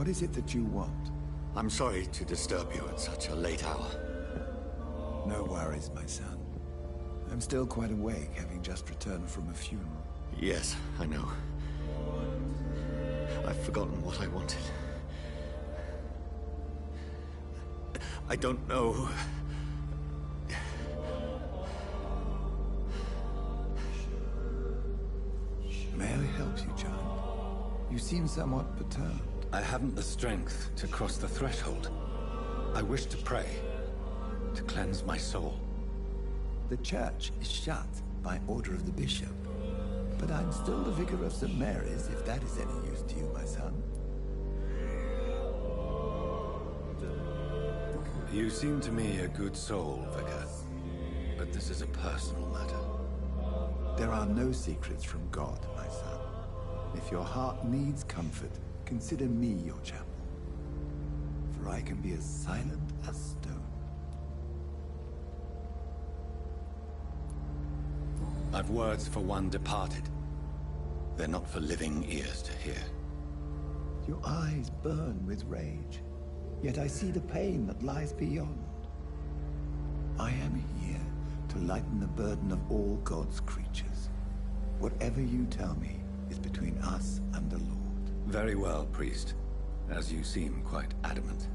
What is it that you want? I'm sorry to disturb you at such a late hour. No worries, my son. I'm still quite awake, having just returned from a funeral. Yes, I know. I've forgotten what I wanted. I don't know. May I help you, John? You seem somewhat perturbed. I haven't the strength to cross the threshold. I wish to pray, to cleanse my soul. The church is shut by order of the bishop. But I'm still the vicar of St. Mary's, if that is any use to you, my son. You seem to me a good soul, Vicar. But this is a personal matter. There are no secrets from God, my son. If your heart needs comfort, consider me your chapel. For I can be as silent as stone. I've words for one departed. They're not for living ears to hear. Your eyes burn with rage, yet I see the pain that lies beyond. I am here to lighten the burden of all God's creatures. Whatever you tell me is between us and the Lord. Very well, priest, as you seem quite adamant.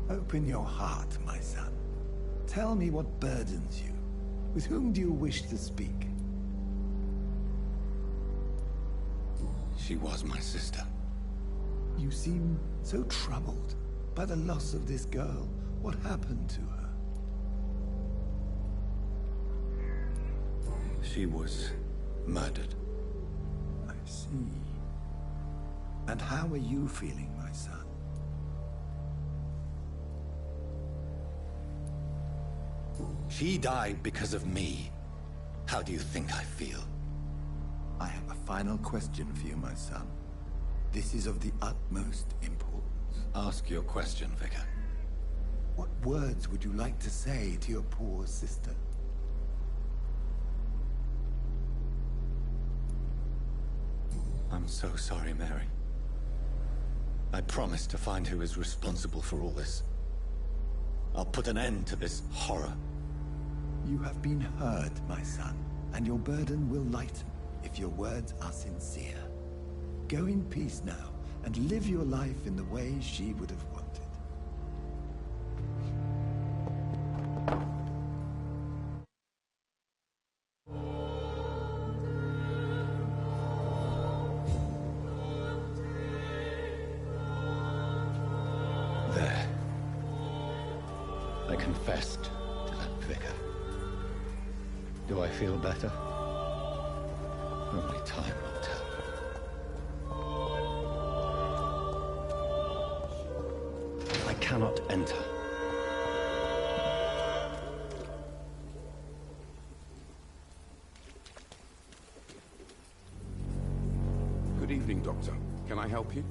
Open your heart, my son. Tell me what burdens you. With whom do you wish to speak? She was my sister. You seem so troubled by the loss of this girl. What happened to her? She was murdered. I see. And how are you feeling, my son? She died because of me. How do you think I feel? I have a final question for you, my son. This is of the utmost importance. Ask your question, Vicar. What words would you like to say to your poor sister? I'm so sorry, Mary. I promise to find who is responsible for all this. I'll put an end to this horror. You have been heard, my son, and your burden will lighten if your words are sincere. Go in peace now, and live your life in the way she would have wanted. There. I confessed to that vicar. Do I feel better? Only time will tell. I cannot enter. Good evening, Doctor. Can I help you?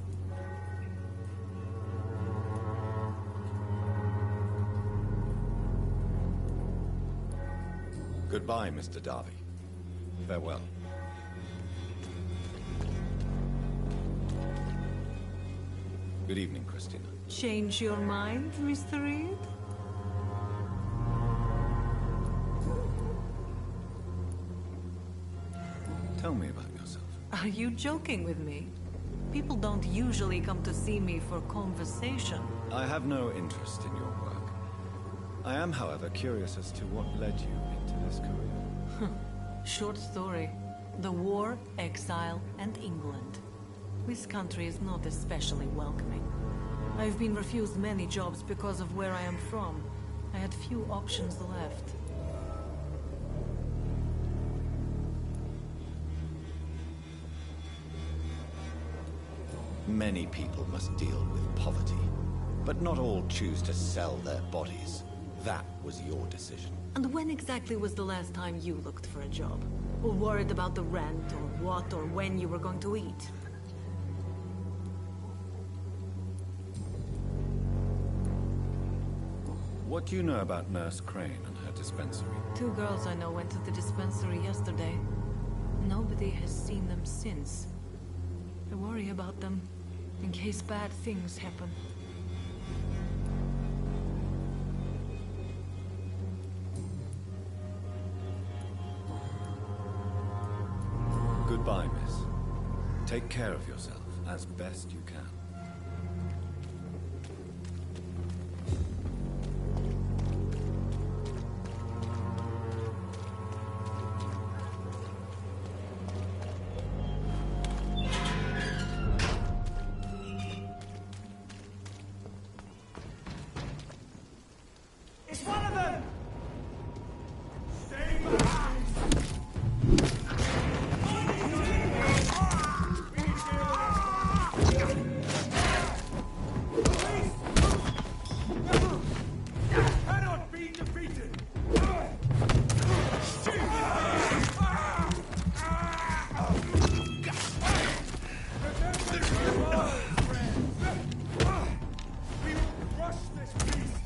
Goodbye, Mr. Darby. Farewell. Good evening, Christina. Change your mind, Mr. Reed? Tell me about yourself. Are you joking with me? People don't usually come to see me for conversation. I have no interest in your work. I am, however, curious as to what led you into this career. Short story. The war, exile, and England. This country is not especially welcoming. I've been refused many jobs because of where I am from. I had few options left. Many people must deal with poverty, but not all choose to sell their bodies. That was your decision. And when exactly was the last time you looked for a job? Or worried about the rent, or what, or when you were going to eat? What do you know about Nurse Crane and her dispensary? 2 girls I know went to the dispensary yesterday. Nobody has seen them since. I worry about them. in case bad things happen. Goodbye, miss. Take care of yourself as best you can. It's one of them! Stay behind! Cannot be defeated! We will crush this beast!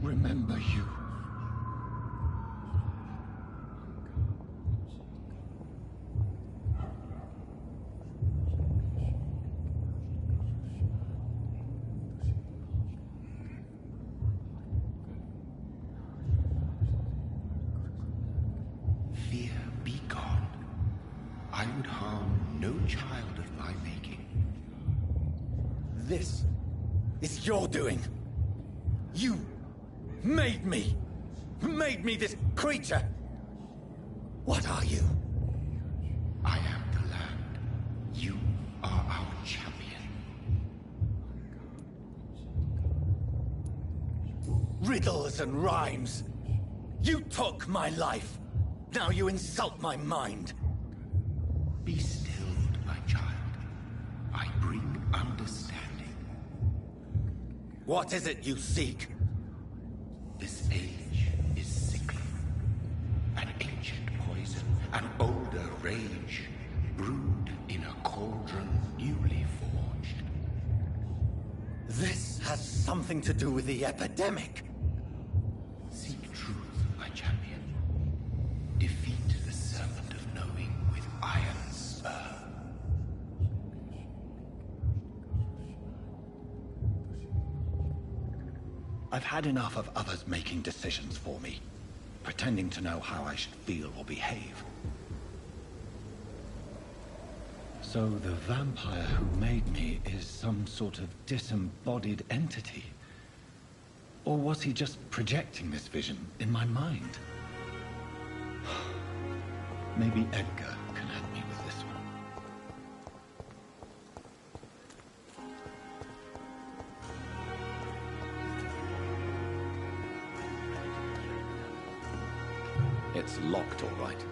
remember you. Fear be gone. I would harm no child of my making. This is your doing. You made me this creature. What are you? I am the land. You are our champion. Really? riddles and rhymes. You took my life. Now you insult my mind. Be stilled, my child. I bring understanding. What is it you seek? This age is sickly. An ancient poison, an older rage, brewed in a cauldron newly forged. This has something to do with the epidemic. Seek truth, my champion. Defeat the serpent of knowing with iron spur. I've had enough of others making decisions for me, pretending to know how I should feel or behave. So the vampire who made me is some sort of disembodied entity? Or was he just projecting this vision in my mind? Maybe Edgar can help me with this one. It's locked, all right.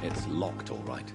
It's locked, all right.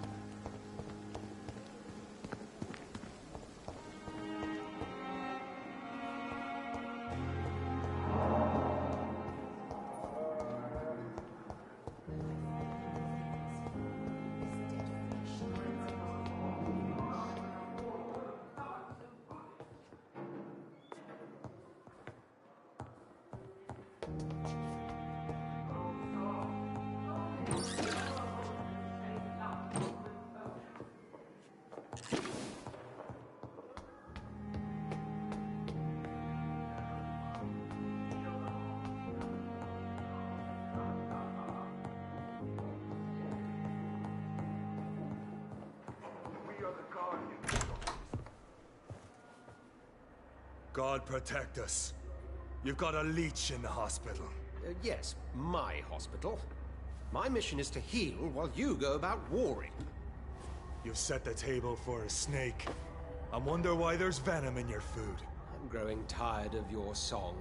God protect us. You've got a leech in the hospital. Yes, my hospital. My mission is to heal while you go about warring. You've set the table for a snake. I wonder why there's venom in your food. I'm growing tired of your song.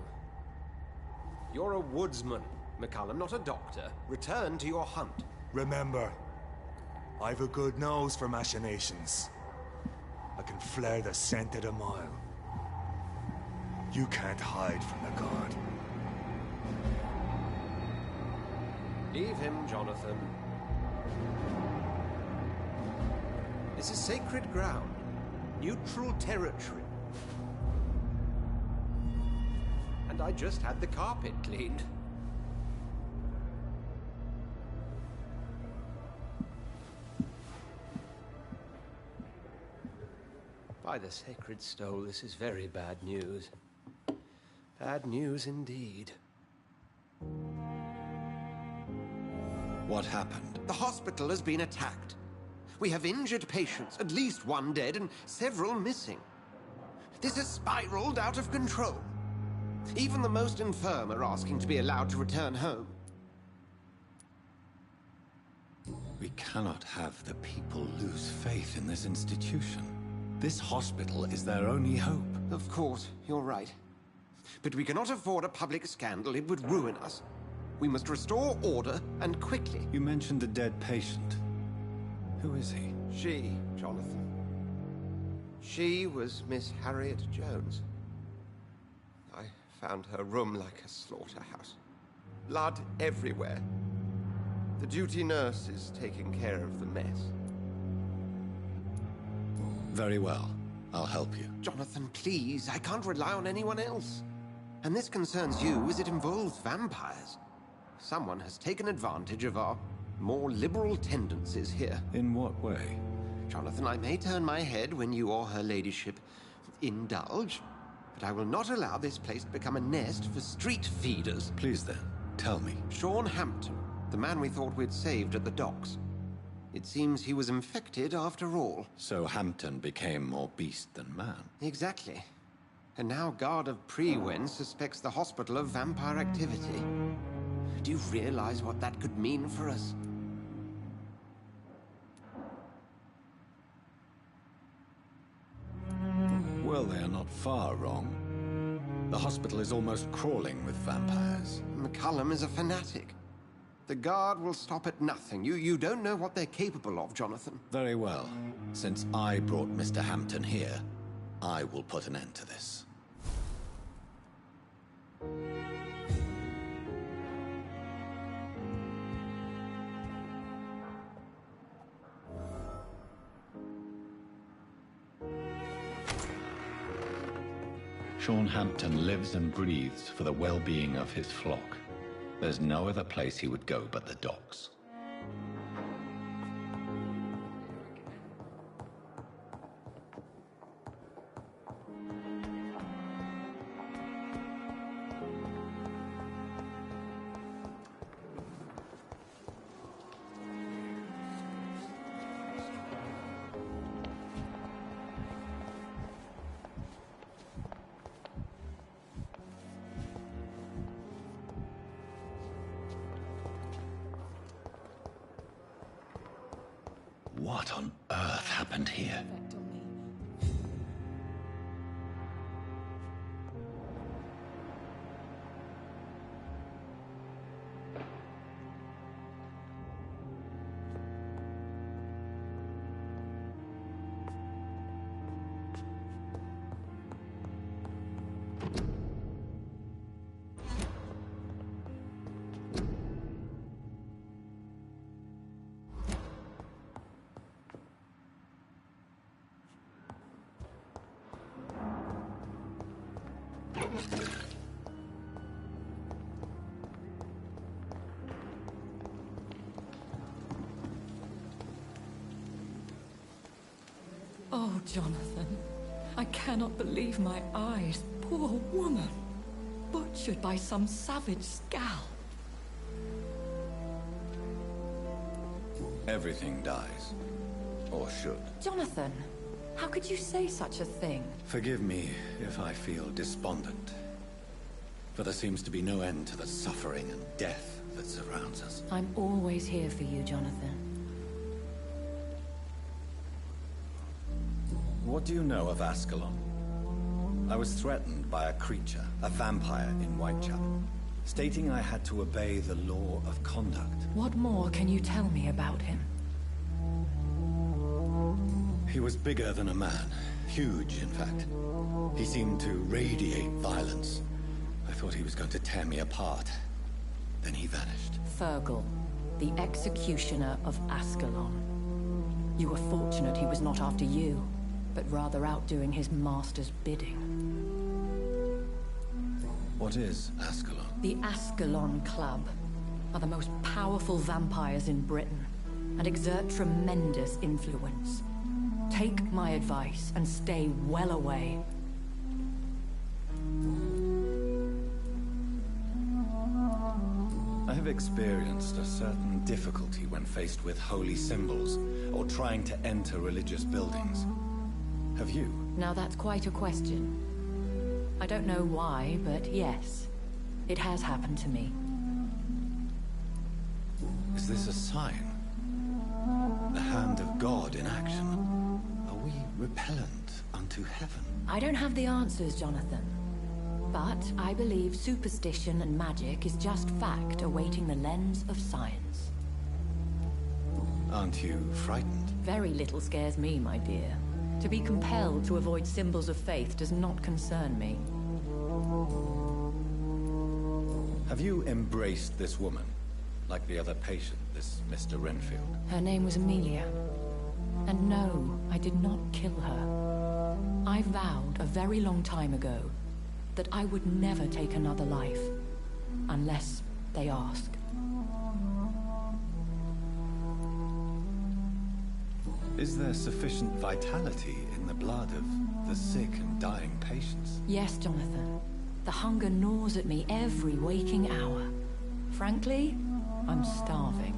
You're a woodsman, McCallum, not a doctor. Return to your hunt. Remember, I've a good nose for machinations. I can flare the scent at a mile. You can't hide from the guard. Leave him, Jonathan. This is sacred ground. Neutral territory. And I just had the carpet cleaned. By the sacred stole, this is very bad news. Bad news indeed. What happened? The hospital has been attacked. We have injured patients, at least one dead and several missing. This has spiraled out of control. Even the most infirm are asking to be allowed to return home. We cannot have the people lose faith in this institution. This hospital is their only hope. Of course, you're right. But we cannot afford a public scandal. It would ruin us. We must restore order, and quickly. You mentioned the dead patient. Who is he? She, Jonathan. She was Miss Harriet Jones. I found her room like a slaughterhouse. Blood everywhere. The duty nurse is taking care of the mess. Very well. I'll help you. Jonathan, please. I can't rely on anyone else. And this concerns you as it involves vampires. Someone has taken advantage of our more liberal tendencies here. In what way? Jonathan, I may turn my head when you or her ladyship indulge, but I will not allow this place to become a nest for street feeders. Please then, tell me. Sean Hampton, the man we thought we'd saved at the docks. It seems he was infected after all. So Hampton became more beast than man. Exactly. And now Guard of Prewen suspects the hospital of vampire activity. Do you realize what that could mean for us? Well, they are not not far wrong. The hospital is almost crawling with vampires. McCullum is a fanatic. The guard will stop at nothing. You don't know what they're capable of, Jonathan. Very well. Since I brought Mr. Hampton here, I will put an end to this. Sean Hampton lives and breathes for the well-being of his flock. There's no other place he would go but the docks. What on earth happened here? Oh, Jonathan, I cannot believe my eyes. Poor woman, butchered by some savage scowl. Everything dies. Or should. Jonathan, how could you say such a thing? Forgive me if I feel despondent. For there seems to be no end to the suffering and death that surrounds us. I'm always here for you, Jonathan. What do you know of Ascalon? I was threatened by a creature, a vampire in Whitechapel, stating I had to obey the law of conduct. What more can you tell me about him? He was bigger than a man. Huge, in fact. He seemed to radiate violence. I thought he was going to tear me apart. Then he vanished. Fergal, the executioner of Ascalon. You were fortunate he was not after you, but rather out doing his master's bidding. What is Ascalon? The Ascalon Club are the most powerful vampires in Britain and exert tremendous influence. Take my advice and stay well away. I have experienced a certain difficulty when faced with holy symbols or trying to enter religious buildings. Have you? Now that's quite a question. I don't know why, but yes, it has happened to me. Is this a sign? The hand of God in action? Are we repellent unto heaven? I don't have the answers, Jonathan. But I believe superstition and magic is just fact awaiting the lens of science. Aren't you frightened? Very little scares me, my dear. To be compelled to avoid symbols of faith does not concern me. Have you embraced this woman? Like the other patient, this Mr. Renfield? Her name was Amelia. And no, I did not kill her. I vowed a very long time ago that I would never take another life, unless they ask. Is there sufficient vitality in the blood of the sick and dying patients? Yes, Jonathan. The hunger gnaws at me every waking hour. Frankly, I'm starving.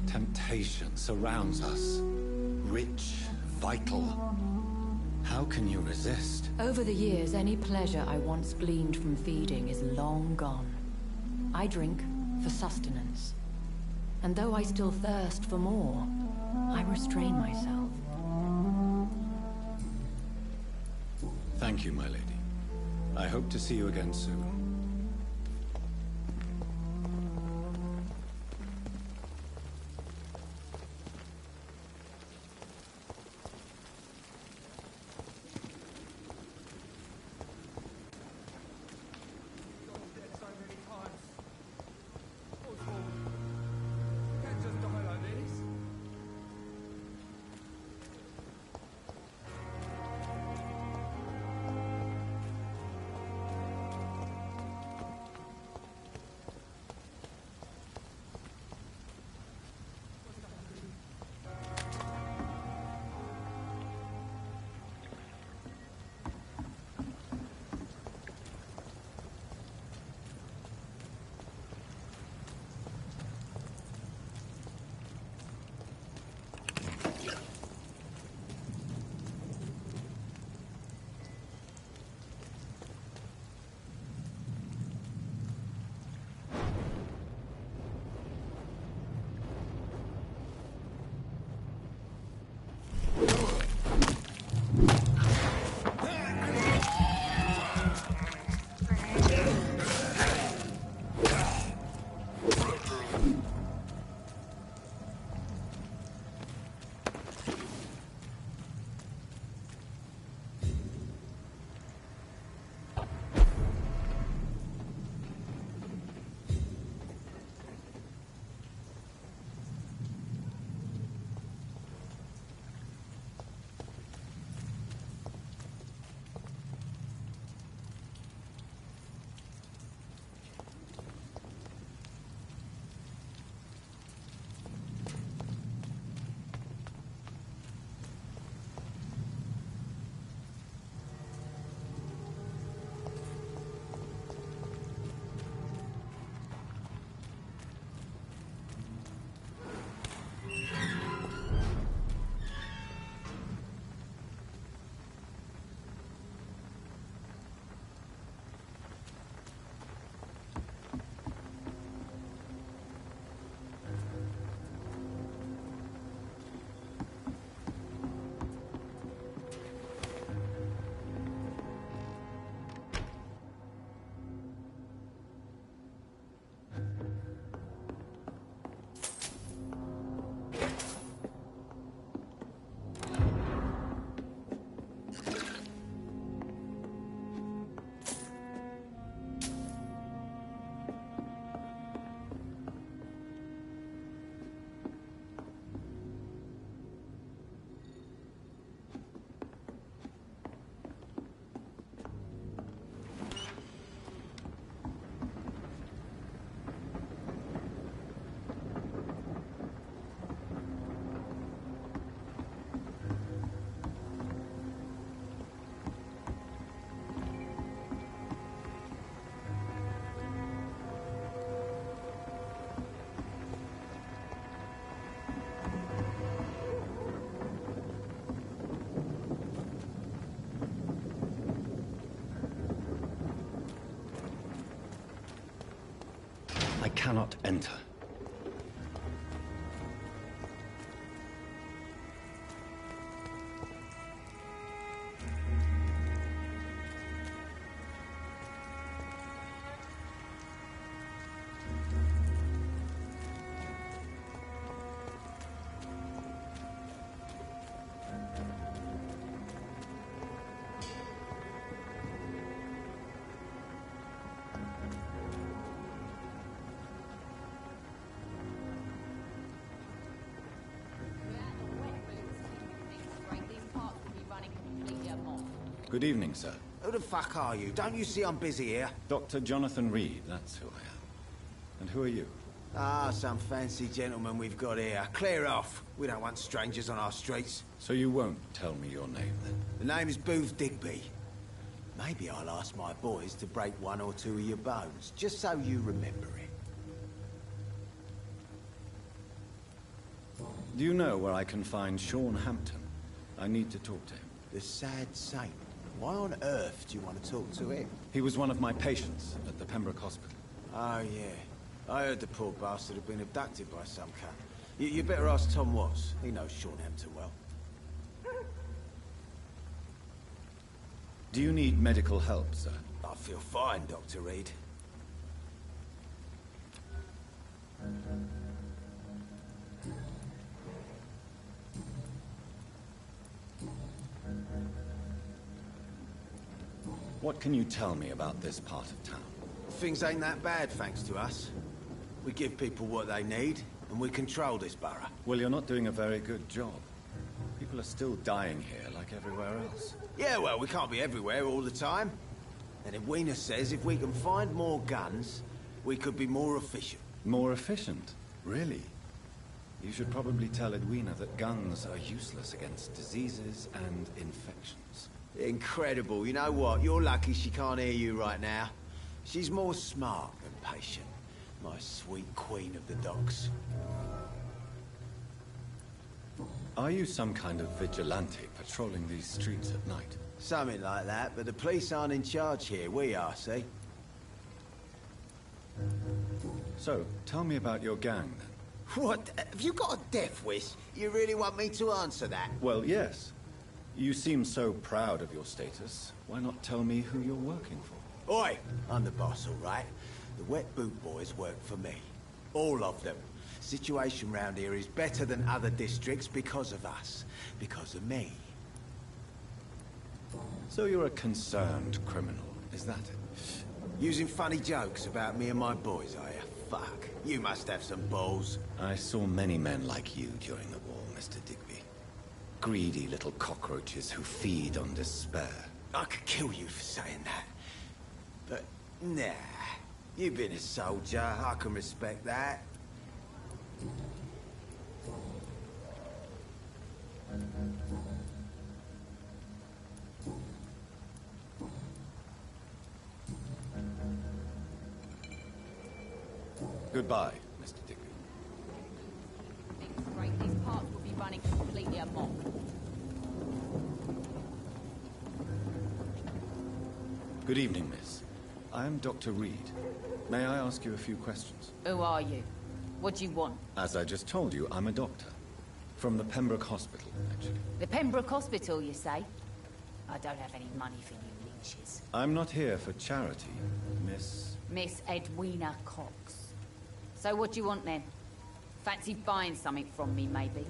Temptation surrounds us. Rich, vital. How can you resist? Over the years, any pleasure I once gleaned from feeding is long gone. I drink for sustenance. And though I still thirst for more, I restrain myself. Thank you, my lady. I hope to see you again soon. I cannot enter. Good evening, sir. Who the fuck are you? Don't you see I'm busy here? Dr. Jonathan Reed, that's who I am. And who are you? Ah, some fancy gentleman we've got here. Clear off. We don't want strangers on our streets. So you won't tell me your name, then? The name is Booth Digby. Maybe I'll ask my boys to break one or two of your bones, just so you remember it. Do you know where I can find Sean Hampton? I need to talk to him. The sad saint. Why on earth do you want to talk to him? He was one of my patients at the Pembroke Hospital. Oh, yeah. I heard the poor bastard had been abducted by some cunt. You better ask Tom Watts. He knows Sean Hampton well. Do you need medical help, sir? I feel fine, Dr. Reed. What can you tell me about this part of town? Things ain't that bad, thanks to us. We give people what they need, and we control this borough. Well, you're not doing a very good job. People are still dying here like everywhere else. Yeah, well, we can't be everywhere all the time. And Edwina says if we can find more guns, we could be more efficient. More efficient? Really? You should probably tell Edwina that guns are useless against diseases and infections. Incredible. You know what? You're lucky she can't hear you right now. She's more smart than patient. My sweet queen of the docks. Are you some kind of vigilante patrolling these streets at night? Something like that, but the police aren't in charge here. We are, see? So, tell me about your gang, then. What? Have you got a death wish? You really want me to answer that? Well, yes. You seem so proud of your status. Why not tell me who you're working for? Oi! I'm the boss, all right? The Wet Boot Boys work for me. All of them. Situation round here is better than other districts because of us. Because of me. So you're a concerned criminal, is that it? Using funny jokes about me and my boys, are you? Fuck. You must have some balls. I saw many men like you during the war, Mr. Digby. Greedy little cockroaches who feed on despair. I could kill you for saying that. But, nah. You've been a soldier. I can respect that. Goodbye, Mr. Digby. Next break, these parts will be running completely amok. Good evening, miss. I am Dr. Reed. May I ask you a few questions? Who are you? What do you want? As I just told you, I'm a doctor. From the Pembroke Hospital, actually. The Pembroke Hospital, you say? I don't have any money for you leeches. I'm not here for charity, Miss... Miss Edwina Cox. So what do you want then? Fancy buying something from me, maybe?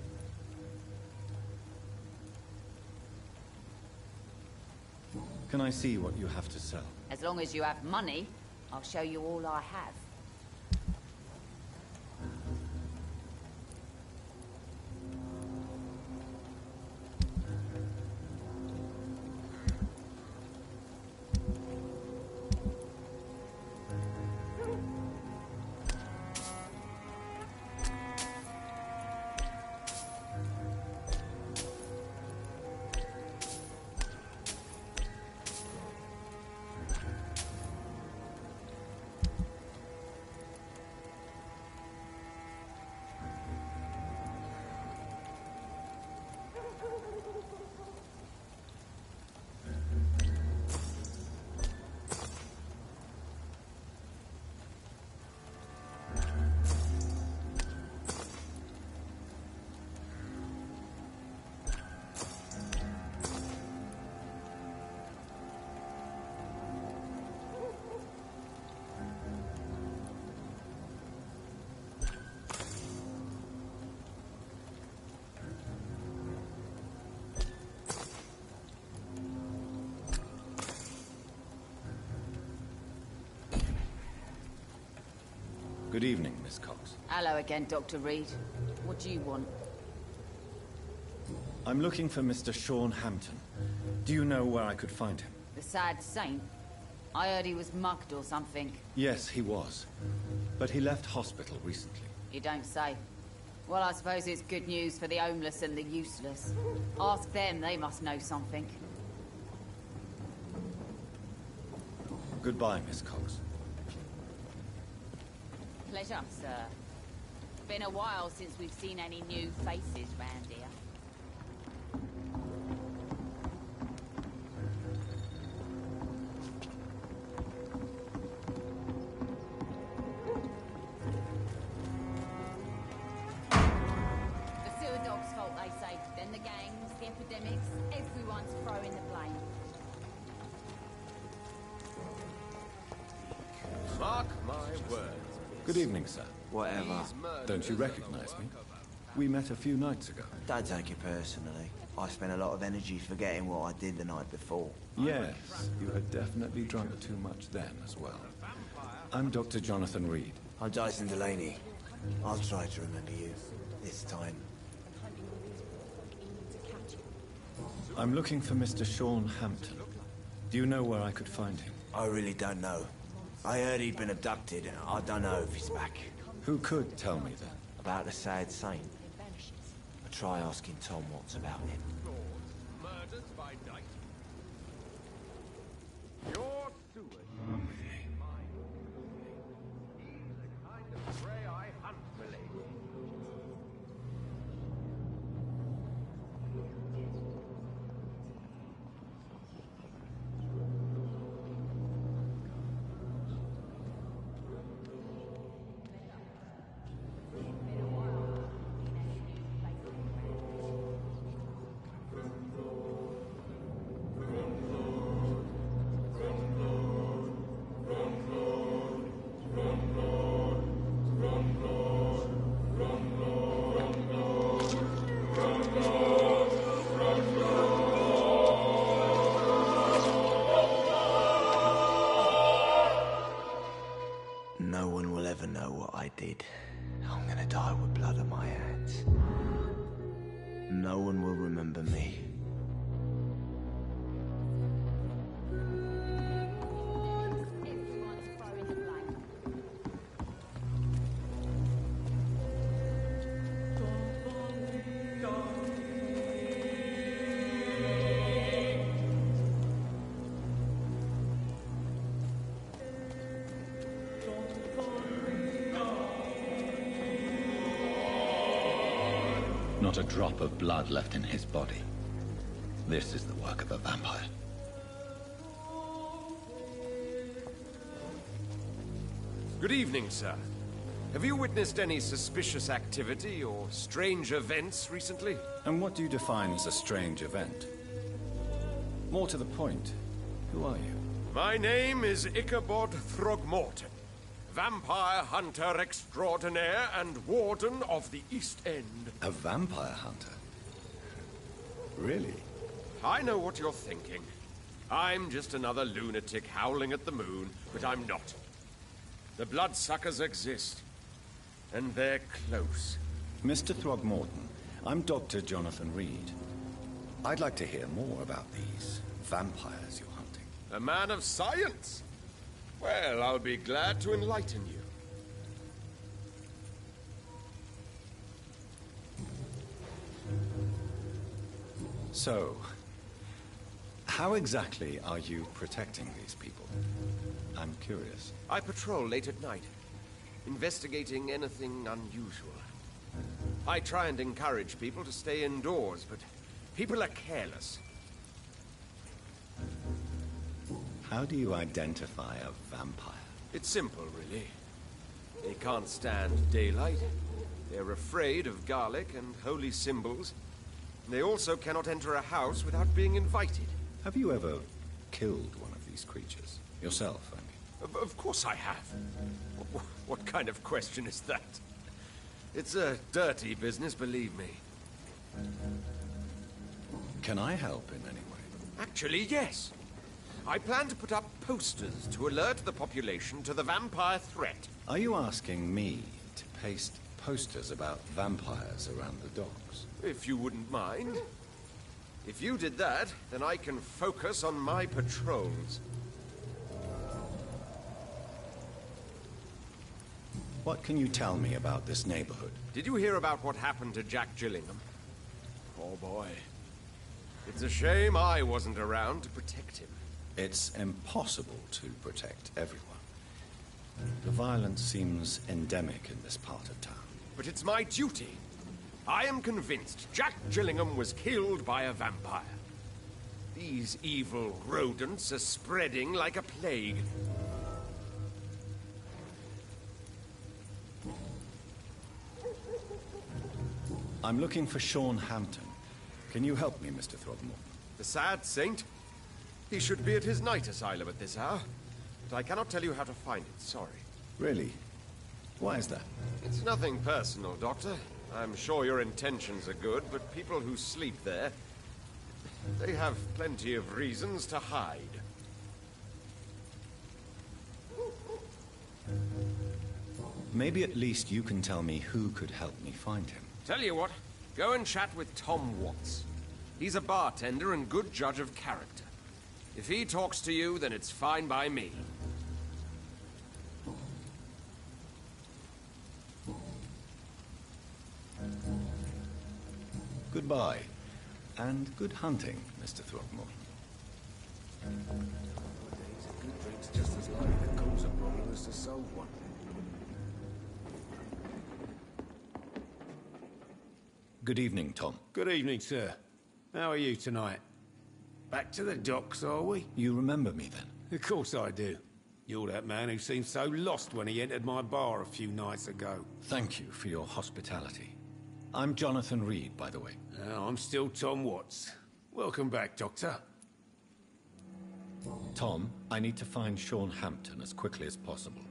Can I see what you have to sell? As long as you have money, I'll show you all I have. Good evening, Miss Cox. Hello again, Dr. Reed. What do you want? I'm looking for Mr. Sean Hampton. Do you know where I could find him? The sad saint? I heard he was mugged or something. Yes, he was. But he left hospital recently. You don't say. Well, I suppose it's good news for the homeless and the useless. Ask them, they must know something. Goodbye, Miss Cox. Pleasure, sir. Been a while since we've seen any new faces round here. The sewer dog's fault, they say. Then the gangs, the epidemics, everyone's throwing the blame. Mark my words. Good evening, sir. Whatever. Don't you recognize me? We met a few nights ago. Don't take it personally. I spent a lot of energy forgetting what I did the night before. Yes, you had definitely drunk too much then as well. I'm Dr. Jonathan Reed. I'm Dyson Delaney. I'll try to remember you. This time. I'm looking for Mr. Sean Hampton. Do you know where I could find him? I really don't know. I heard he'd been abducted, and I don't know if he's back. Who could tell me then? About the sad saint. I'll try asking Tom what's about him. Murders by night. Your steward. He's the kind of prey I hunt, milady. No one will ever know what I did. I'm gonna die with blood on my hands. No one will remember me. Not a drop of blood left in his body. This is the work of a vampire. Good evening, sir. Have you witnessed any suspicious activity or strange events recently? And what do you define as a strange event? More to the point, who are you? My name is Ichabod Throgmorton, vampire hunter extraordinaire and warden of the East End. A vampire hunter? Really? I know what you're thinking. I'm just another lunatic howling at the moon, but I'm not. The bloodsuckers exist, and they're close. Mr. Throgmorton, I'm Dr. Jonathan Reed. I'd like to hear more about these vampires you're hunting. A man of science? Well, I'll be glad to enlighten you. So, how exactly are you protecting these people? I'm curious. I patrol late at night, investigating anything unusual. I try and encourage people to stay indoors, but people are careless. How do you identify a vampire? It's simple, really. They can't stand daylight. They're afraid of garlic and holy symbols. They also cannot enter a house without being invited. Have you ever killed one of these creatures? Yourself, I mean. Of course I have. What kind of question is that? It's a dirty business, believe me. Can I help in any way? Actually, yes. I plan to put up posters to alert the population to the vampire threat. Are you asking me to paste posters about vampires around the docks? If you wouldn't mind. If you did that, then I can focus on my patrols. What can you tell me about this neighborhood? Did you hear about what happened to Jack Gillingham? Oh boy. It's a shame I wasn't around to protect him. It's impossible to protect everyone. The violence seems endemic in this part of town. But it's my duty. I am convinced Jack Gillingham was killed by a vampire. These evil rodents are spreading like a plague. I'm looking for Sean Hampton. Can you help me, Mr. Throgmorton? The sad saint? He should be at his night asylum at this hour. but I cannot tell you how to find it, sorry. Really? Why is that? It's nothing personal, Doctor. I'm sure your intentions are good, but people who sleep there, they have plenty of reasons to hide. Maybe at least you can tell me who could help me find him. Tell you what, go and chat with Tom Watts. He's a bartender and good judge of character. If he talks to you, then it's fine by me. Goodbye, and good hunting, Mr. Throckmorton. A good drink's just as likely to cause a problem as to solve one. Good evening, Tom. Good evening, sir. How are you tonight? Back to the docks, are we? You remember me then? Of course I do. You're that man who seemed so lost when he entered my bar a few nights ago. Thank you for your hospitality. I'm Jonathan Reed, by the way. I'm still Tom Watts. Welcome back, Doctor. Tom, I need to find Sean Hampton as quickly as possible.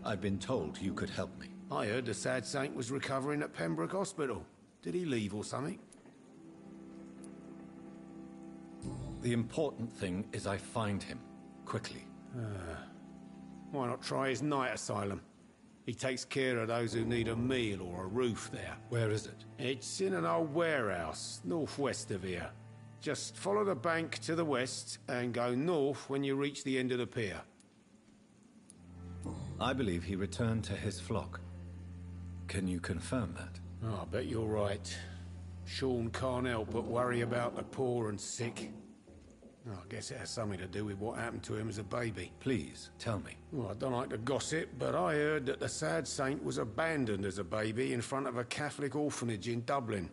I've been told you could help me. I heard the sad saint was recovering at Pembroke Hospital. Did he leave or something? The important thing is I find him, quickly. Why not try his night asylum? He takes care of those who need a meal or a roof there. Where is it? It's in an old warehouse, northwest of here. Just follow the bank to the west and go north when you reach the end of the pier. I believe he returned to his flock. Can you confirm that? Oh, I bet you're right. Sean can't help but worry about the poor and sick. Oh, I guess it has something to do with what happened to him as a baby. Please, tell me. Well, I don't like to gossip, but I heard that the sad saint was abandoned as a baby in front of a Catholic orphanage in Dublin.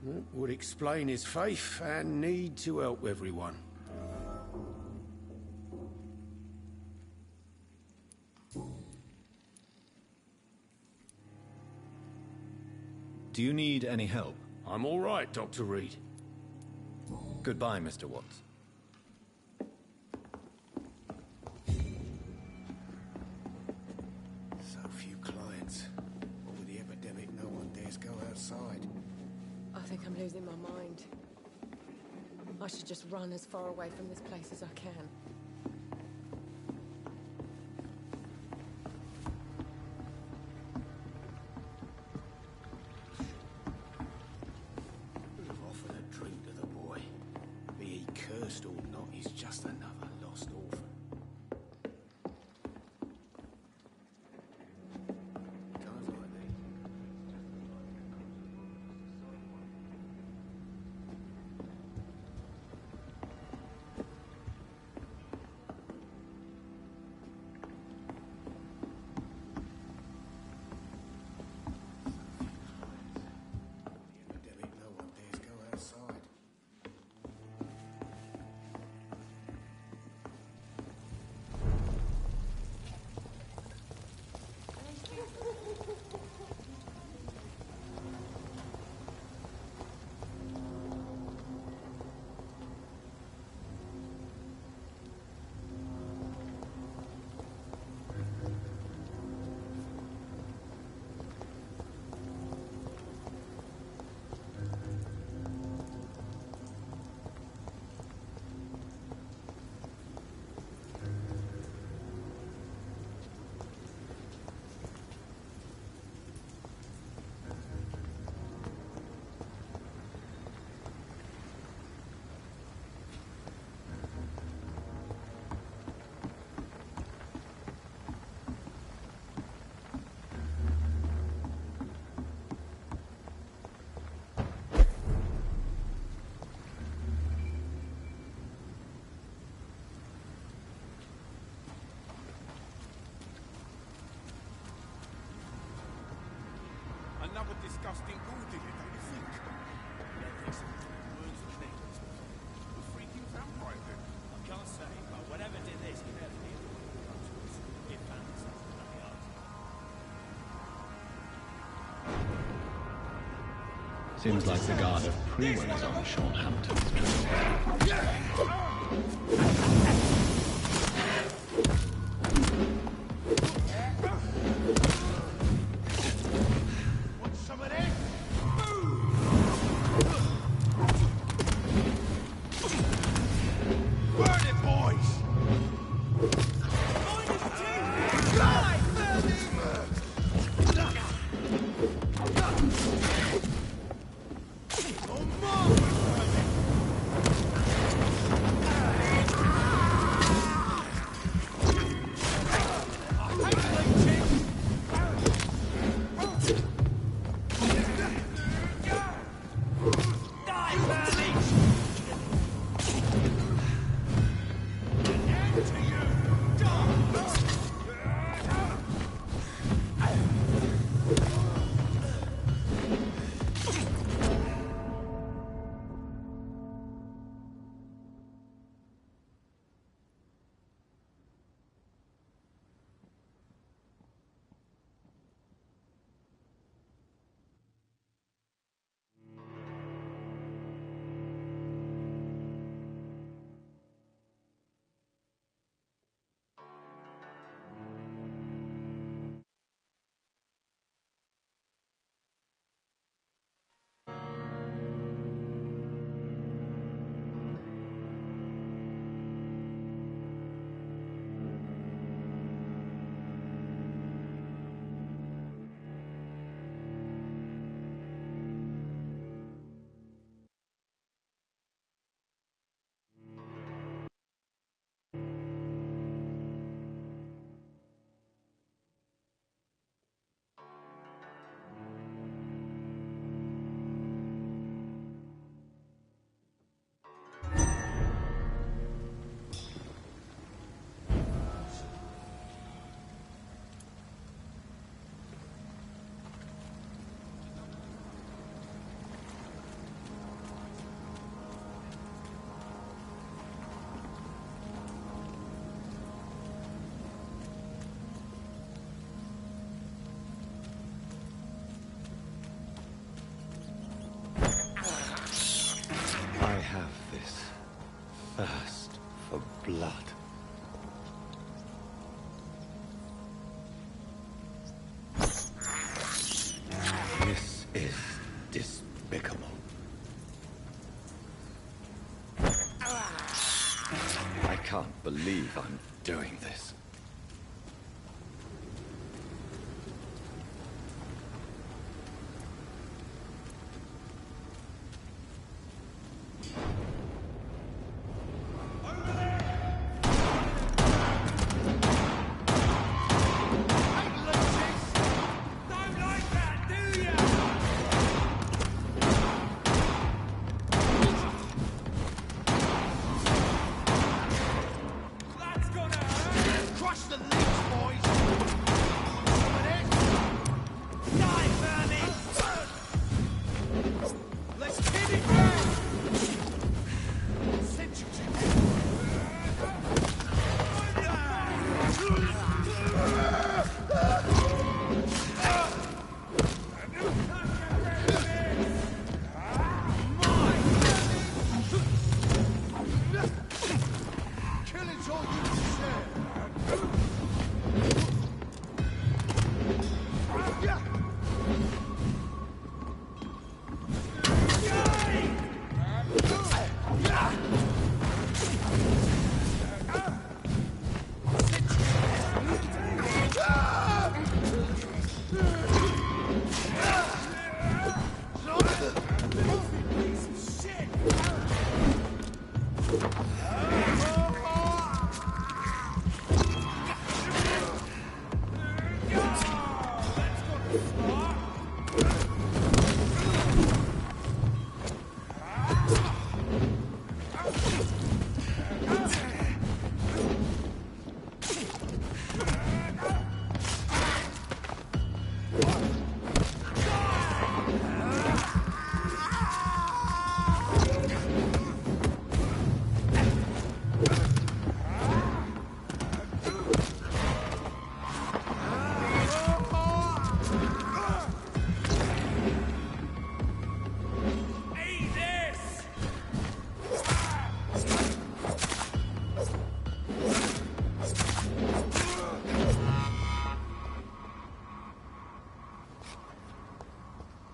That would explain his faith and need to help everyone. Do you need any help? I'm all right, Dr. Reed. Goodbye, Mr. Watts. So few clients. What with the epidemic, no one dares go outside. I think I'm losing my mind. I should just run as far away from this place as I can. Another disgusting ordeal, don't you think? Words of names. The freaking vampire thing. I can't say, but whatever did this, he never did. It found itself in the yard. Seems like the guard of Prewin is on Sean Hampton's trail.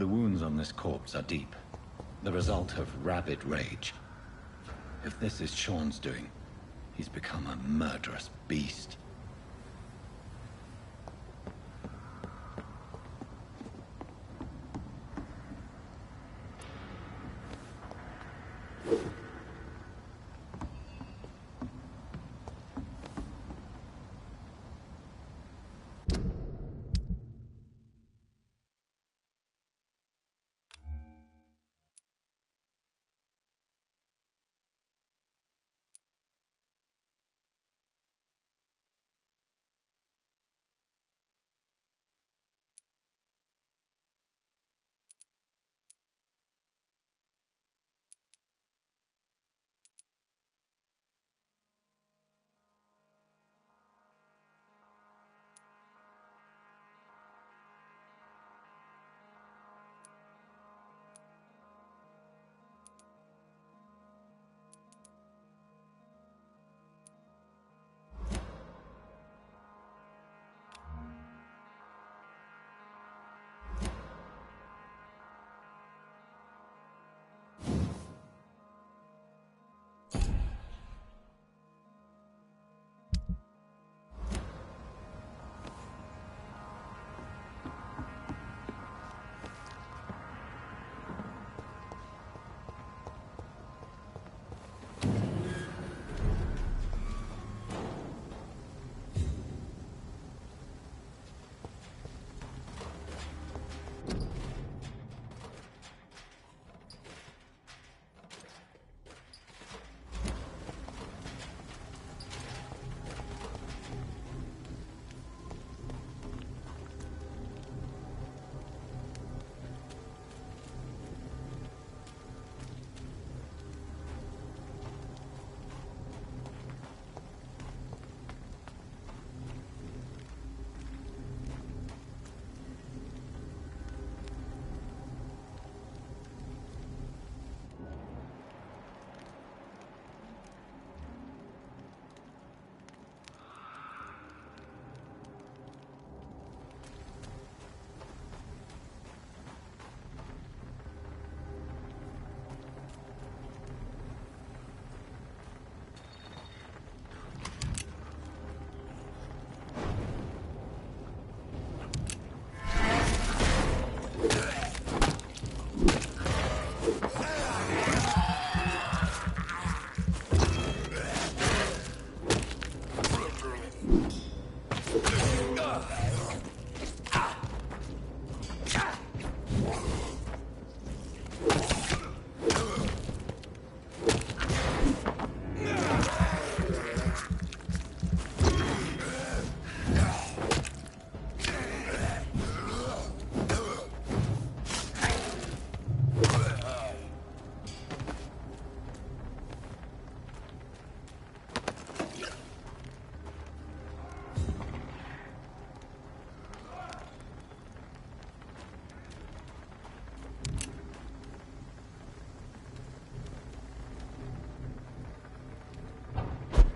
The wounds on this corpse are deep, the result of rabid rage. If this is Sean's doing, he's become a murderous beast.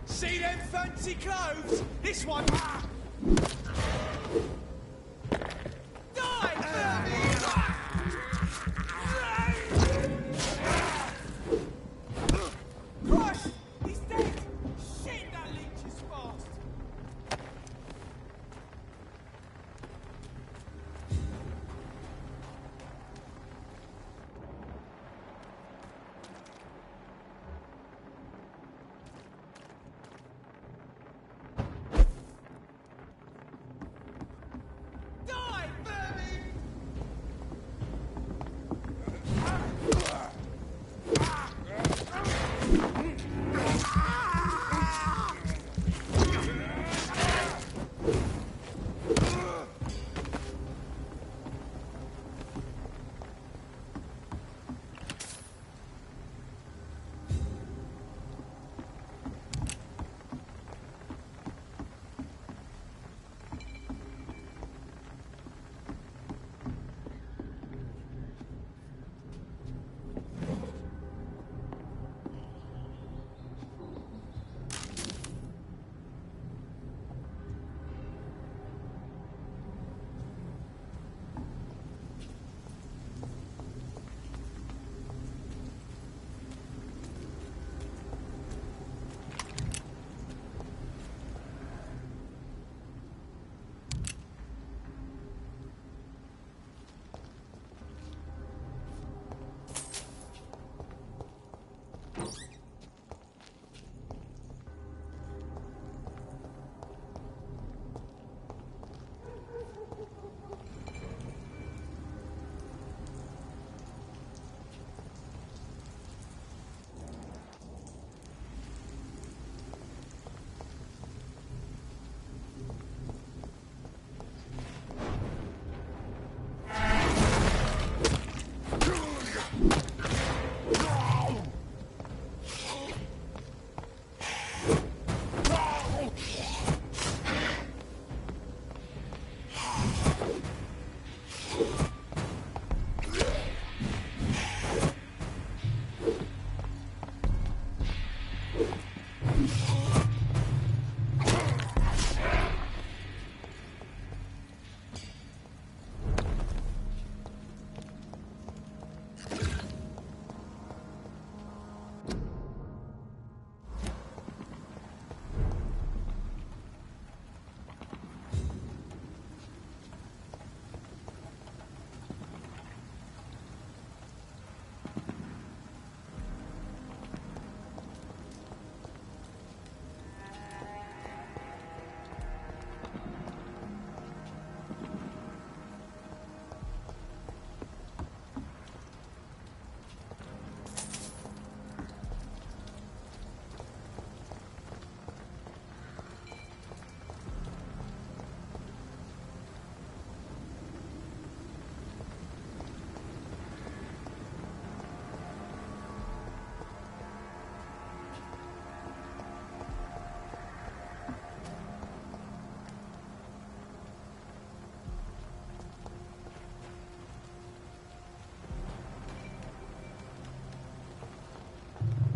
See them fancy clothes? This one. Die, vermin! Christ! He's dead! Shit, that leech is fast!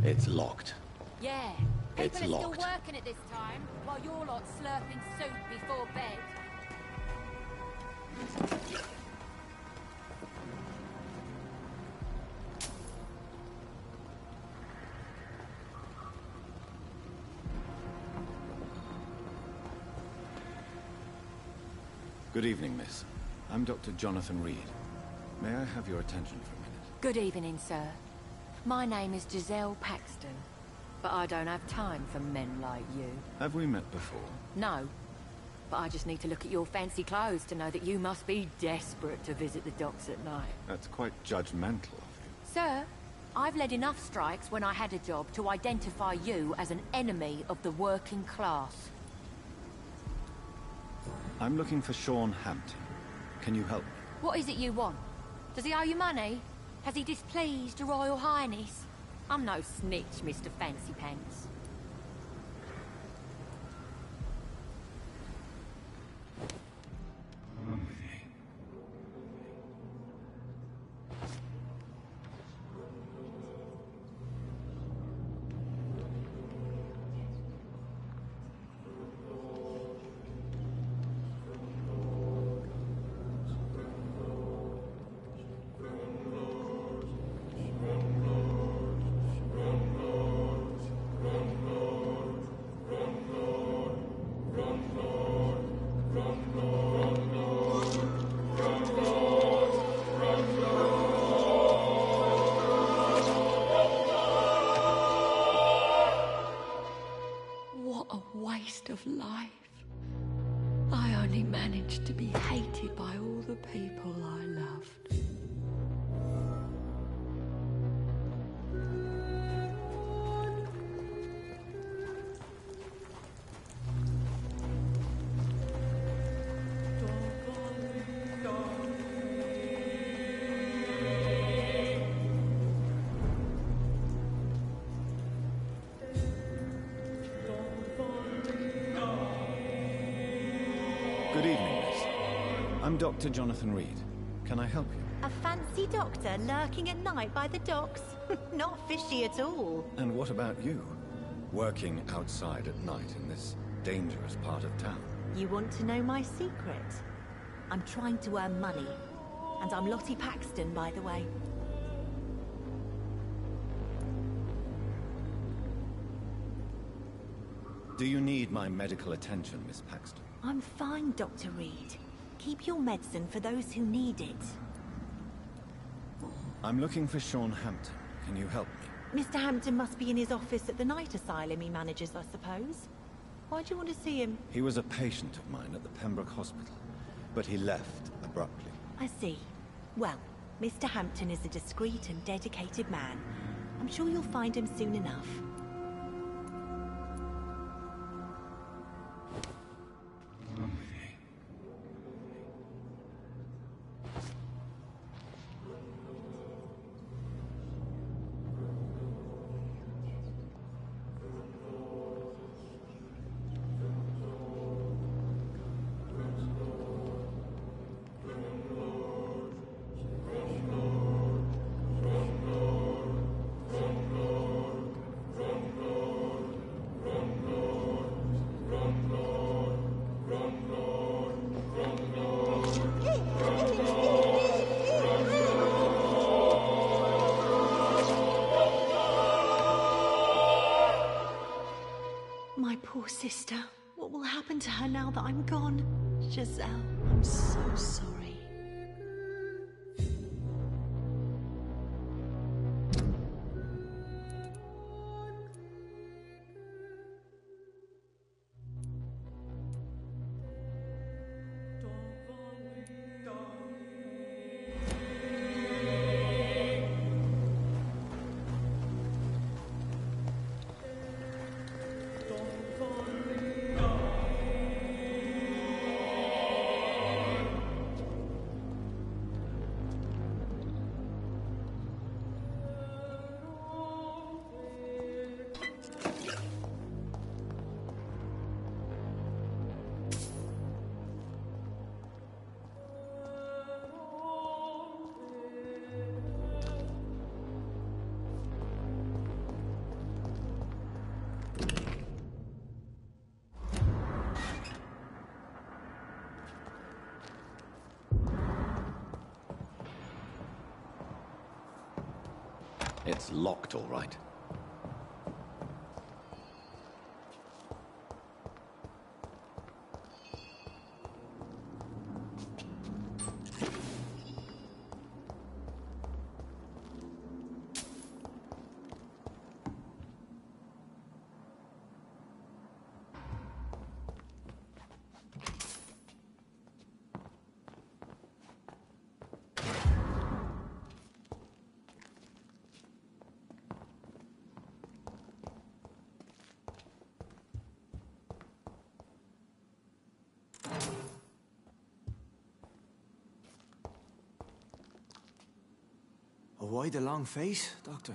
It's locked. Yeah. It's People are locked. still working at this time, while you're lot slurping soup before bed. Good evening, miss. I'm Dr. Jonathan Reed. May I have your attention for a minute? Good evening, sir. My name is Giselle Paxton, but I don't have time for men like you. Have we met before? No, but I just need to look at your fancy clothes to know that you must be desperate to visit the docks at night. That's quite judgmental of you. Sir, I've led enough strikes when I had a job to identify you as an enemy of the working class. I'm looking for Sean Hampton. Can you help me? What is it you want? Does he owe you money? Has he displeased your Royal Highness? I'm no snitch, Mr. Fancy Pants. Of life. I only managed to be hated by all the people I loved. Good evening, miss. I'm Dr. Jonathan Reed. Can I help you? A fancy doctor lurking at night by the docks? Not fishy at all. And what about you? Working outside at night in this dangerous part of town. You want to know my secret? I'm trying to earn money. And I'm Lottie Paxton, by the way. Do you need my medical attention, Miss Paxton? I'm fine, Dr. Reed. Keep your medicine for those who need it. I'm looking for Sean Hampton. Can you help me? Mr. Hampton must be in his office at the night asylum he manages, I suppose. Why do you want to see him? He was a patient of mine at the Pembroke Hospital, but he left abruptly. I see. Well, Mr. Hampton is a discreet and dedicated man. I'm sure you'll find him soon enough. My poor sister. What will happen to her now that I'm gone? Giselle, I'm so sorry. It's locked, all right. Why the long face, Doctor?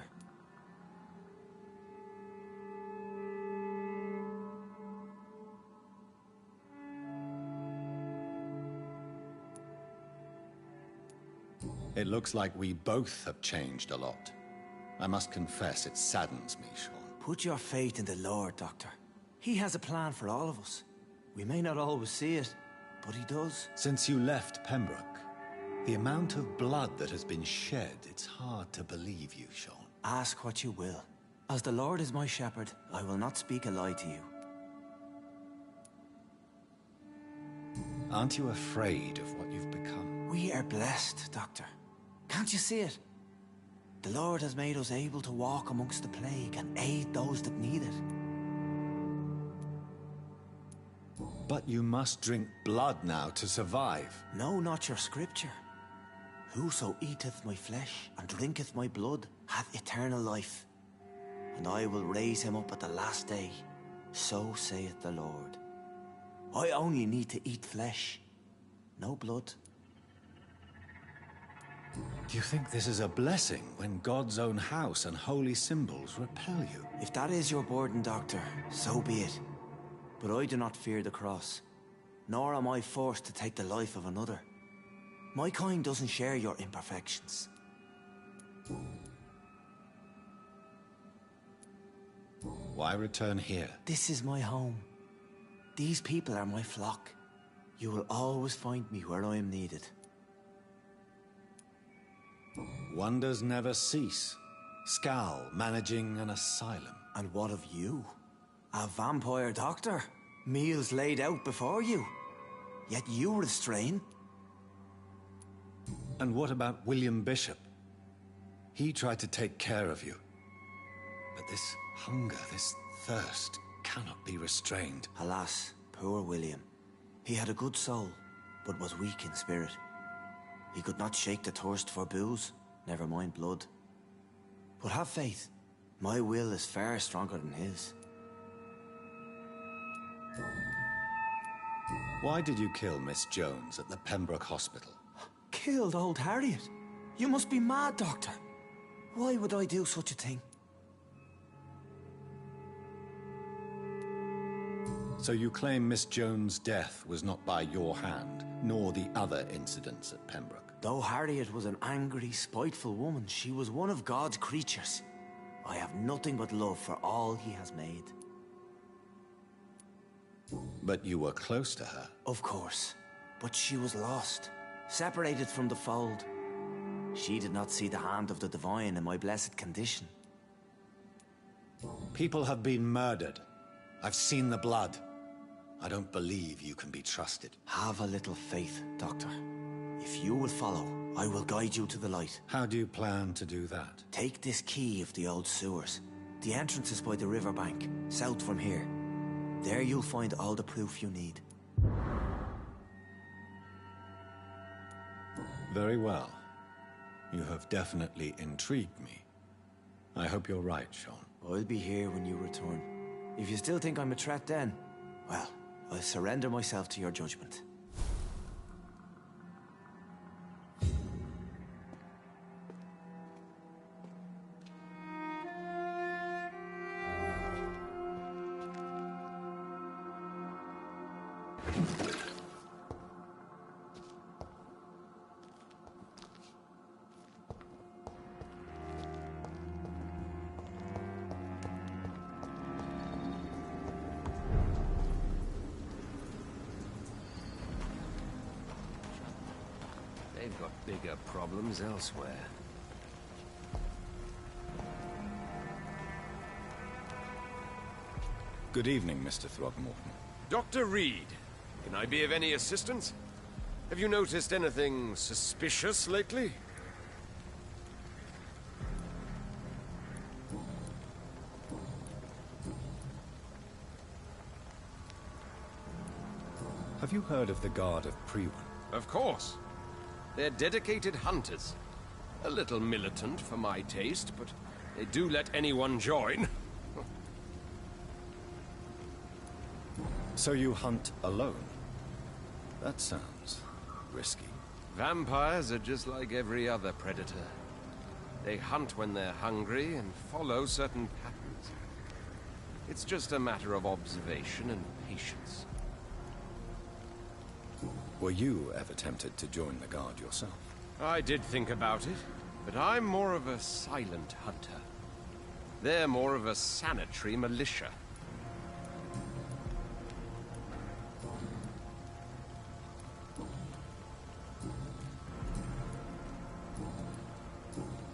It looks like we both have changed a lot. I must confess, it saddens me, Sean. Put your faith in the Lord, Doctor. He has a plan for all of us. We may not always see it, but he does. Since you left Pembroke, the amount of blood that has been shed, it's hard to believe you, Sean. Ask what you will. As the Lord is my shepherd, I will not speak a lie to you. Aren't you afraid of what you've become? We are blessed, Doctor. Can't you see it? The Lord has made us able to walk amongst the plague and aid those that need it. But you must drink blood now to survive. No, not your scripture. Whoso eateth my flesh and drinketh my blood hath eternal life, and I will raise him up at the last day. So saith the Lord. I only need to eat flesh, no blood. Do you think this is a blessing when God's own house and holy symbols repel you? If that is your burden, Doctor, so be it. But I do not fear the cross, nor am I forced to take the life of another. My kind doesn't share your imperfections. Why return here? This is my home. These people are my flock. You will always find me where I am needed. Wonders never cease. Scal managing an asylum. And what of you? A vampire doctor? Meals laid out before you. Yet you restrain. And what about William Bishop? He tried to take care of you. But this hunger, this thirst, cannot be restrained. Alas, poor William. He had a good soul, but was weak in spirit. He could not shake the thirst for booze, never mind blood. But have faith. My will is far stronger than his. Why did you kill Miss Jones at the Pembroke Hospital? Killed old Harriet? You must be mad, Doctor. Why would I do such a thing? So you claim Miss Jones' death was not by your hand, nor the other incidents at Pembroke? Though Harriet was an angry, spiteful woman, she was one of God's creatures. I have nothing but love for all he has made. But you were close to her? Of course. But she was lost, separated from the fold. She did not see the hand of the divine in my blessed condition. People have been murdered. I've seen the blood. I don't believe you can be trusted. Have a little faith, Doctor. If you will follow, I will guide you to the light. How do you plan to do that? Take this key of the old sewers. The entrance is by the riverbank, south from here. There you'll find all the proof you need. Very well. You have definitely intrigued me. I hope you're right, Sean. I'll be here when you return. If you still think I'm a threat then, well, I'll surrender myself to your judgment. They've got bigger problems elsewhere. Good evening, Mr. Throckmorton. Dr. Reed, can I be of any assistance? Have you noticed anything suspicious lately? Have you heard of the Guard of Priwen? Of course. They're dedicated hunters. A little militant for my taste, but they do let anyone join. So you hunt alone? That sounds risky. Vampires are just like every other predator. They hunt when they're hungry and follow certain patterns. It's just a matter of observation and patience. Were you ever tempted to join the Guard yourself? I did think about it, but I'm more of a silent hunter. They're more of a sanitary militia.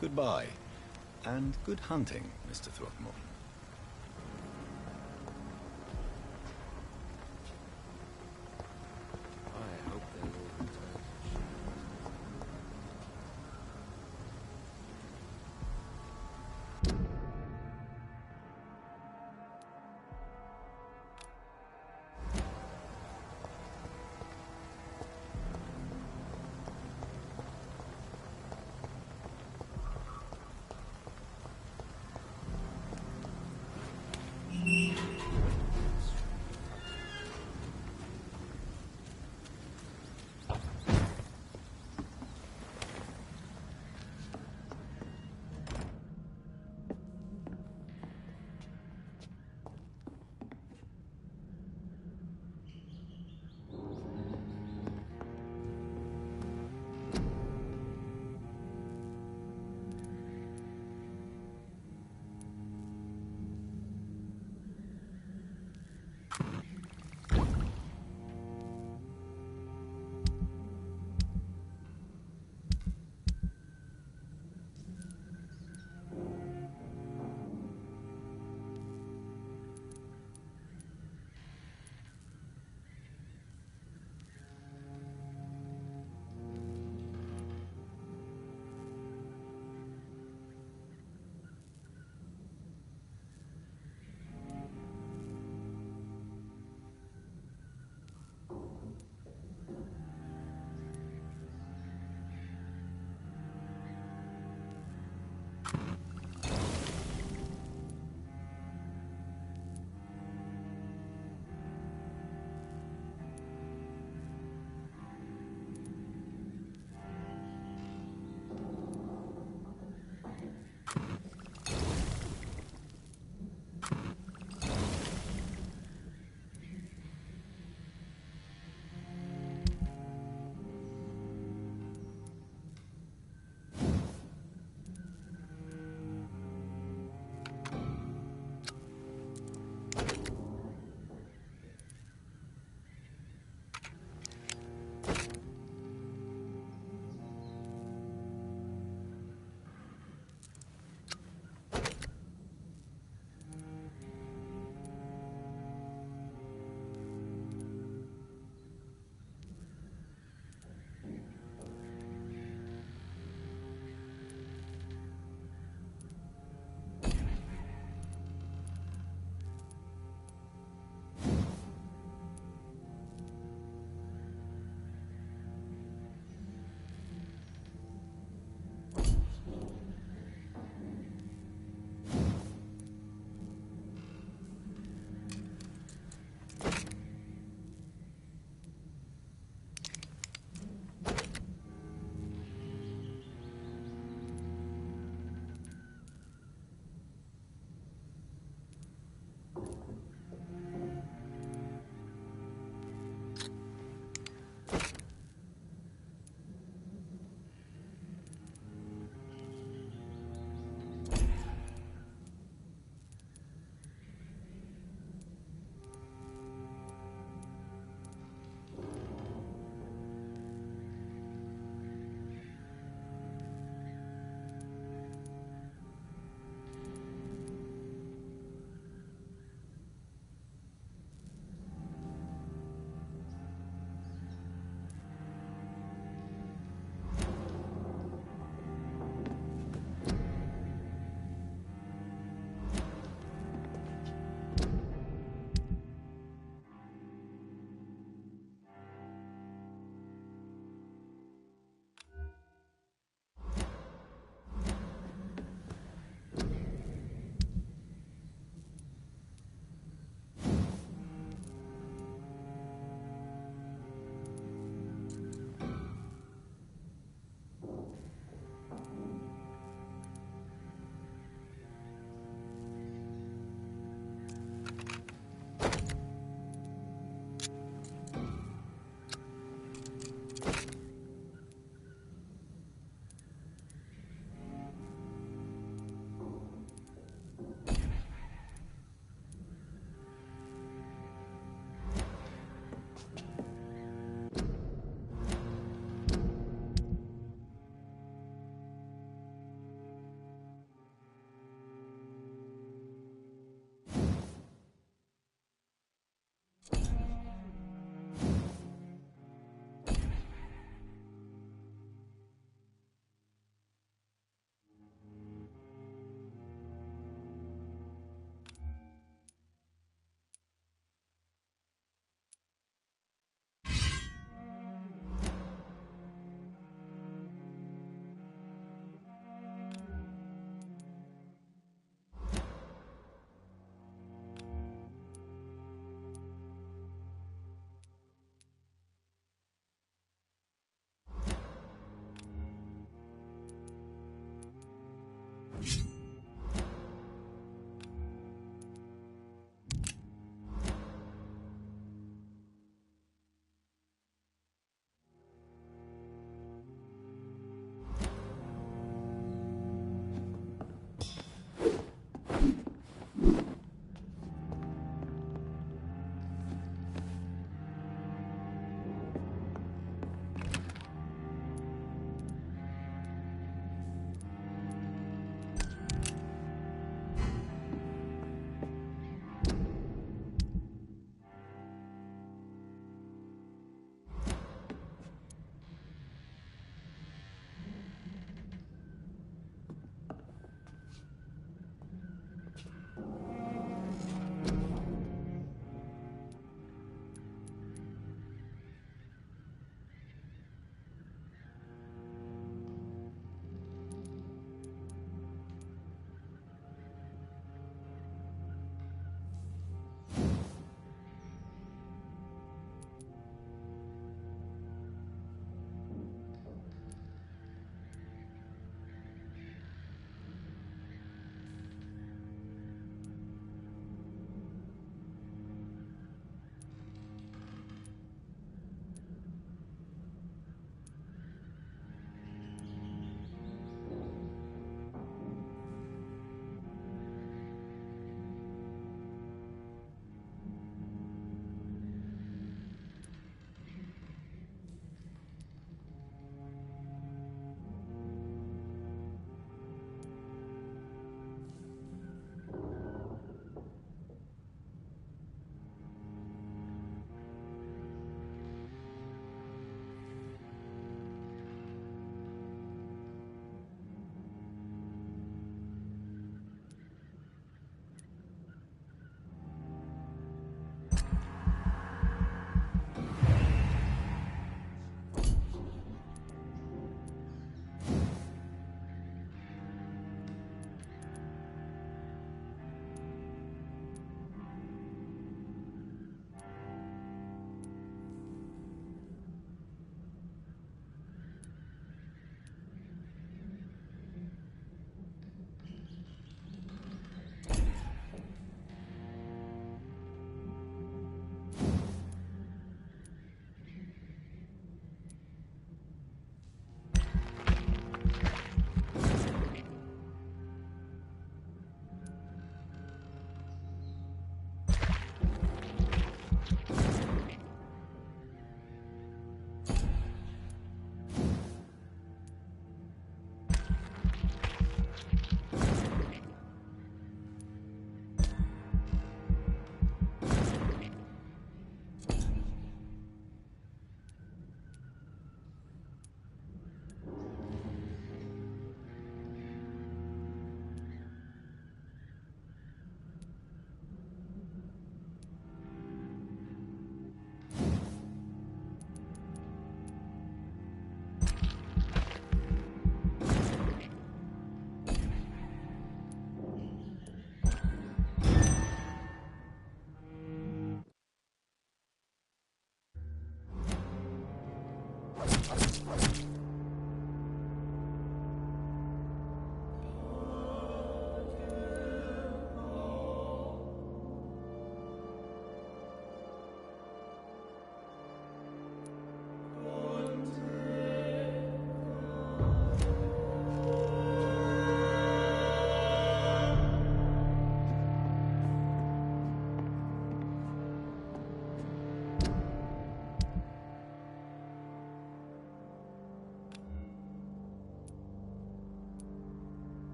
Goodbye, and good hunting, Mr. Throckmorton. I hope they will return.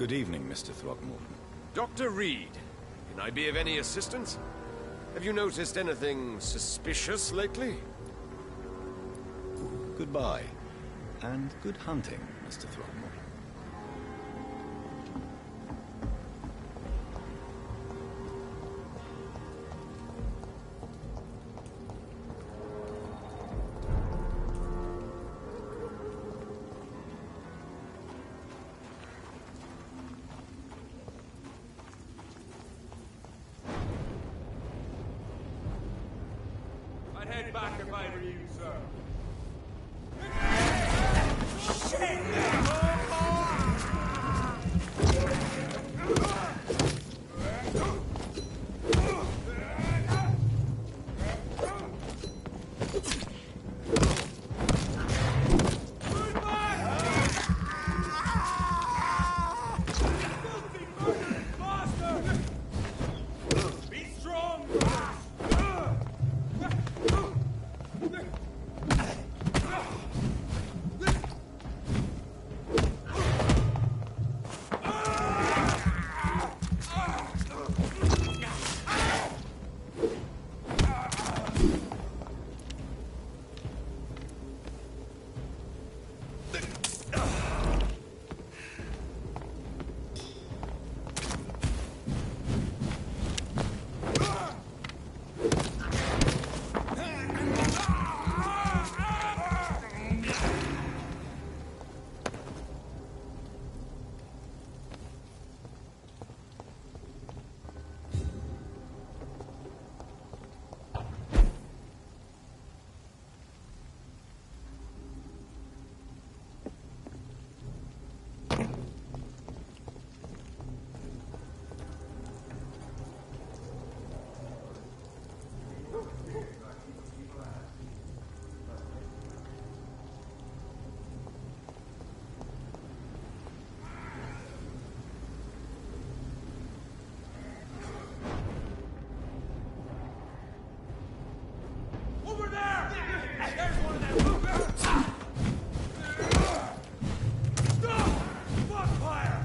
Good evening, Mr. Throckmorton. Dr. Reed, can I be of any assistance? Have you noticed anything suspicious lately? Goodbye, and good hunting, Mr. Throckmorton. I'd head back if I were you, sir. Be strong! Over there! There's one of them! Stop! Fuck fire!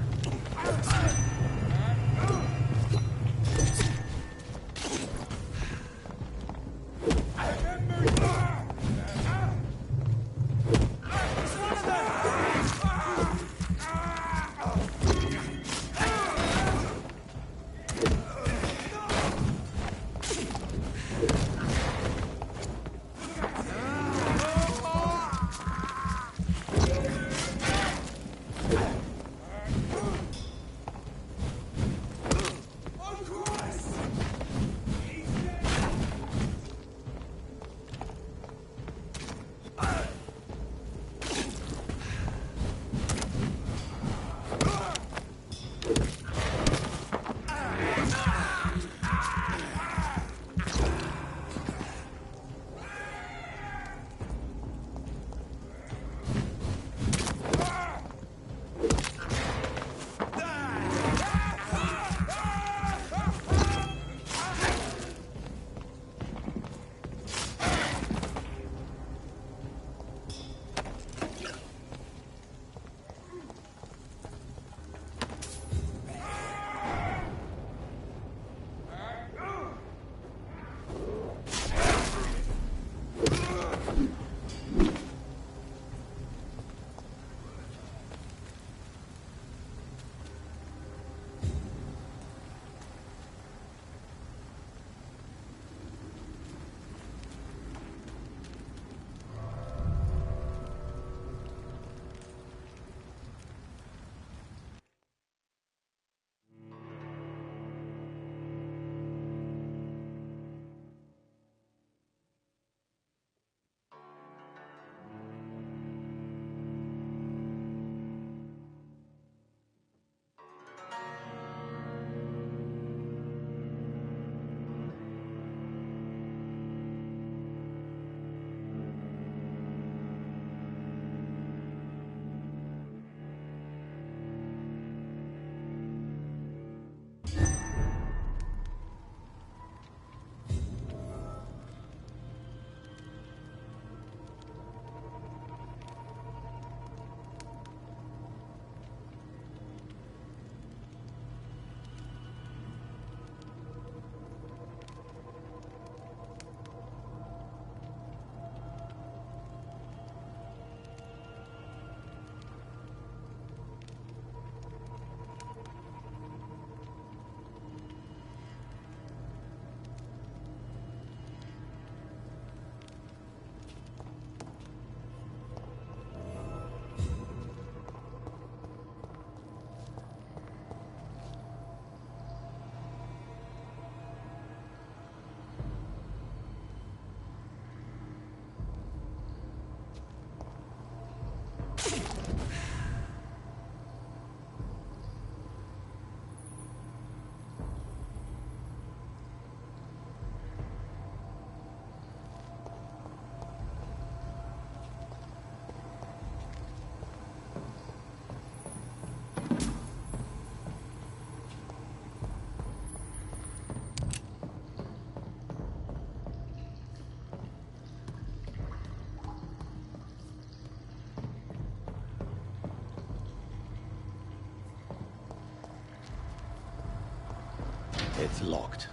It's locked.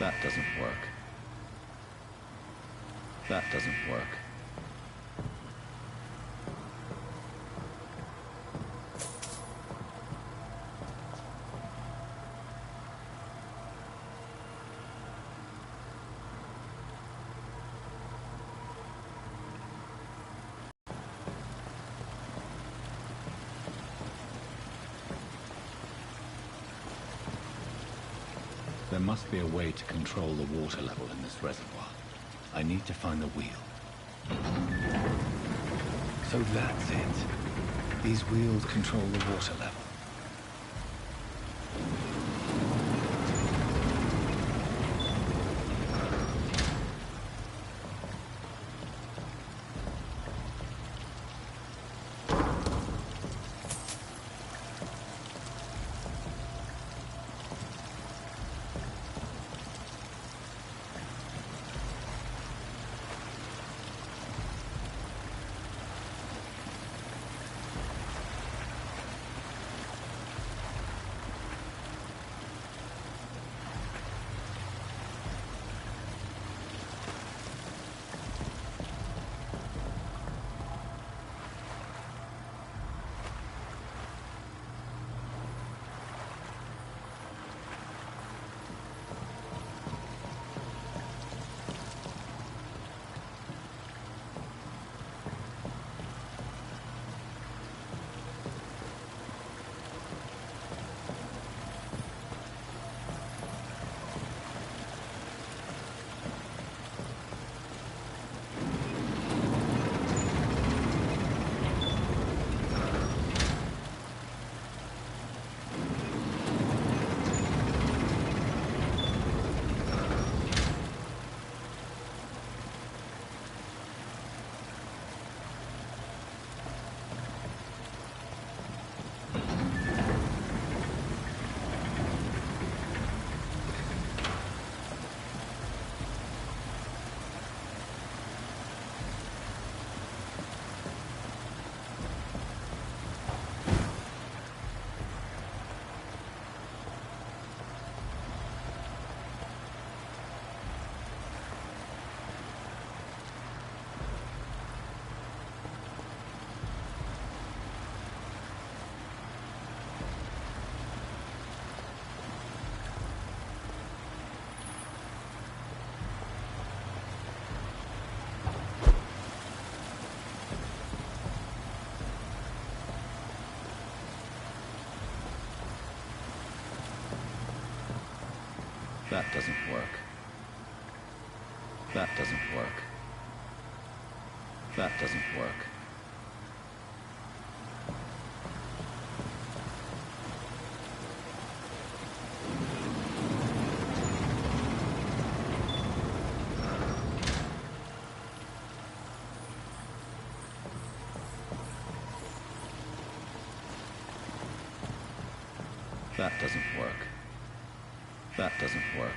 That doesn't work. That doesn't work. There must be a way to control the water level in this reservoir. I need to find the wheel. So that's it. These wheels control the water level. That doesn't work. That doesn't work. That doesn't work. That doesn't work. That doesn't work.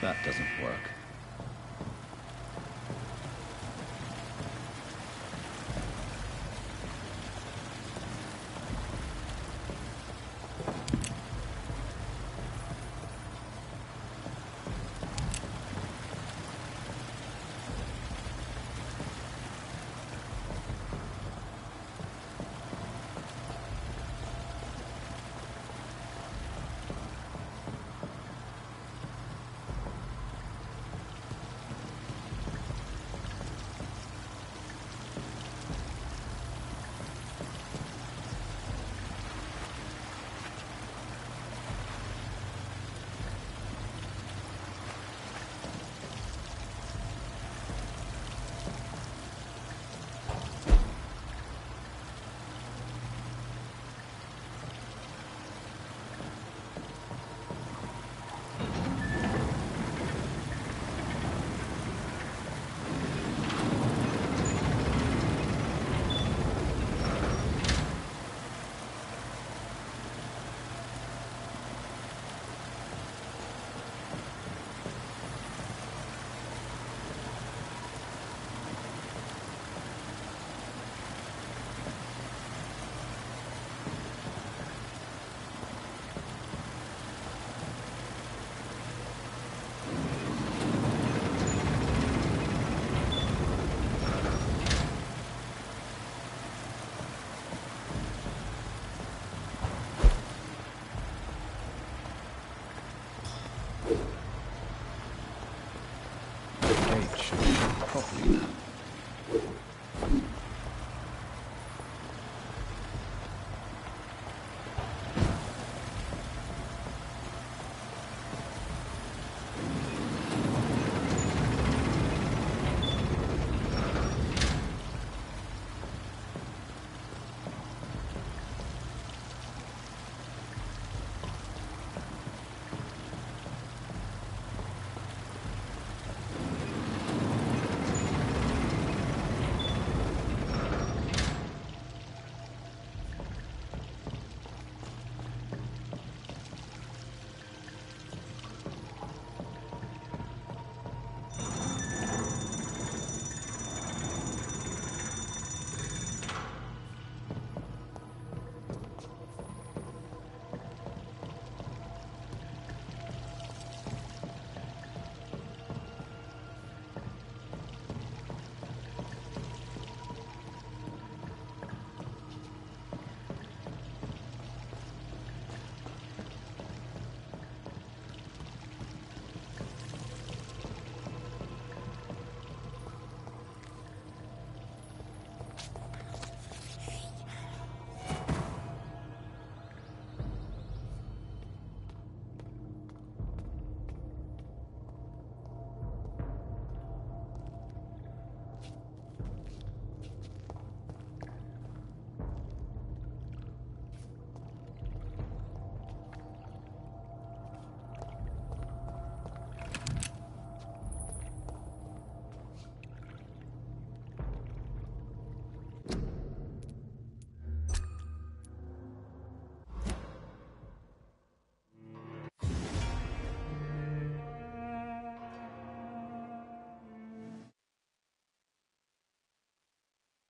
That doesn't work. should be properly now.